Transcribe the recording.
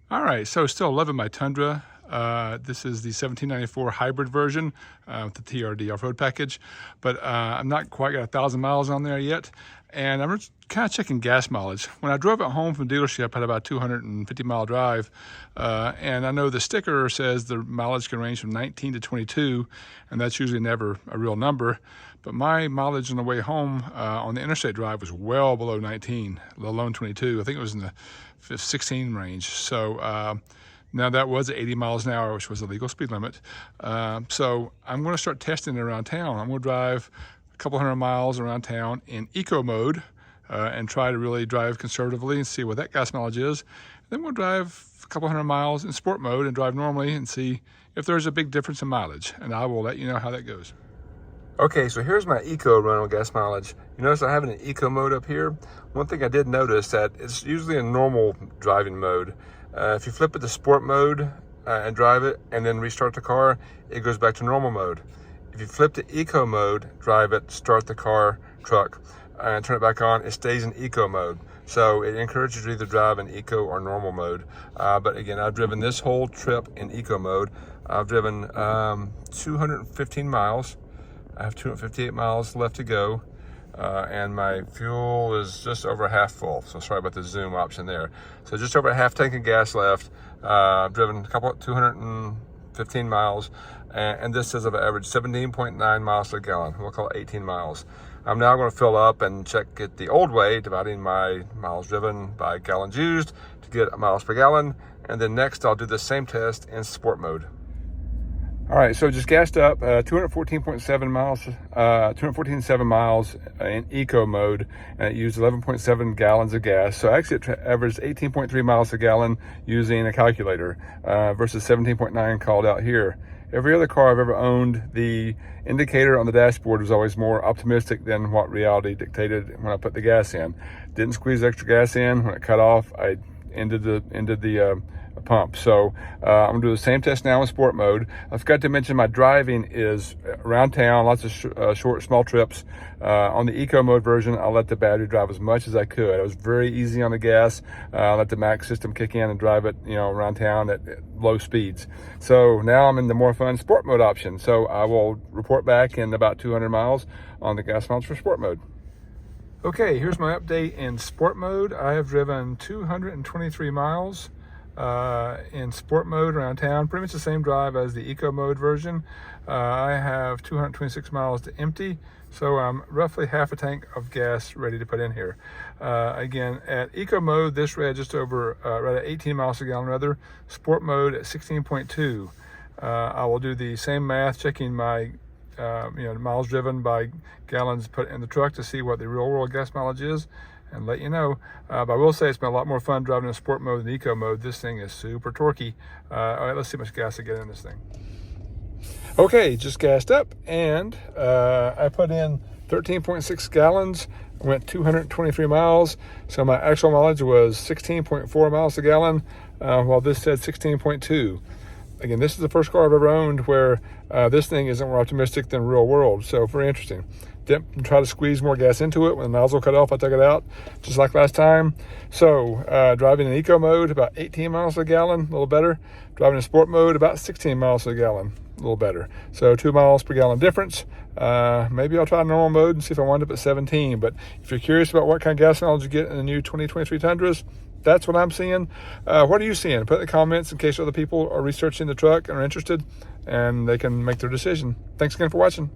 All right, so still loving my Tundra. This is the 1794 hybrid version with the TRD off-road package, but I'm not quite got 1,000 miles on there yet. And I'm just kind of checking gas mileage. When I drove it home from the dealership, I had about 250-mile drive, and I know the sticker says the mileage can range from 19 to 22, and that's usually never a real number. But my mileage on the way home on the interstate drive was well below 19, let alone 22. I think it was in the 16 range. So now that was 80 miles an hour, which was the legal speed limit. So I'm going to start testing it around town. I'm going to drive a couple hundred miles around town in eco mode and try to really drive conservatively and see what that gas mileage is. Then we'll drive a couple hundred miles in sport mode and drive normally and see if there's a big difference in mileage. And I will let you know how that goes. Okay, so here's my eco run on gas mileage. You notice I have an eco mode up here. One thing I did notice that it's usually in normal driving mode. If you flip it to sport mode and drive it and then restart the car, it goes back to normal mode. If you flip to eco mode, drive it, start the truck, and turn it back on, it stays in eco mode. So it encourages you to either drive in eco or normal mode. But again, I've driven this whole trip in eco mode. I've driven 215 miles. I have 258 miles left to go, and my fuel is just over half full. So sorry about the zoom option there. So just over a half tank of gas left. I've driven 215 miles, and this says I've averaged 17.9 miles per gallon. We'll call it 18 miles. I'm now going to fill up and check it the old way, dividing my miles driven by gallons used to get miles per gallon. And then next I'll do the same test in sport mode. All right, so just gassed up 214.7 miles, 214.7 miles in eco mode, and it used 11.7 gallons of gas. So actually it averaged 18.3 miles a gallon using a calculator versus 17.9 called out here. Every other car I've ever owned, the indicator on the dashboard was always more optimistic than what reality dictated when I put the gas in. Didn't squeeze extra gas in. When it cut off, I ended the pump. So I'm gonna do the same test now in sport mode. I forgot to mention my driving is around town, lots of short, small trips. On the eco mode version, I'll let the battery drive as much as I could. I was very easy on the gas. Let the max system kick in and drive it, around town at low speeds. So now I'm in the more fun sport mode option. So I will report back in about 200 miles on the gas mileage for sport mode. Okay, here's my update in sport mode. I have driven 223 miles in sport mode around town, pretty much the same drive as the eco mode version. I have 226 miles to empty, so I'm roughly half a tank of gas ready to put in here. Again, at eco mode, this read just over right at 18 miles a gallon rather. Sport mode at 16.2. I will do the same math, checking my miles driven by gallons put in the truck to see what the real world gas mileage is and let you know. But I will say it's been a lot more fun driving in sport mode than eco mode. This thing is super torquey. All right, let's see how much gas I get in this thing. Okay, just gassed up, and I put in 13.6 gallons, went 223 miles. So my actual mileage was 16.4 miles a gallon, while this said 16.2. Again, this is the first car I've ever owned where this thing isn't more optimistic than real world. So very interesting. Didn't try to squeeze more gas into it. When the nozzle cut off, I took it out, just like last time. So driving in eco mode, about 18 miles a gallon, a little better. Driving in sport mode, about 16 miles a gallon, a little better. So 2 miles per gallon difference. Maybe I'll try normal mode and see if I wind up at 17. But if you're curious about what kind of gas mileage you get in the new 2023 Tundras, that's what I'm seeing. What are you seeing? Put in the comments in case other people are researching the truck and are interested, and they can make their decision. Thanks again for watching.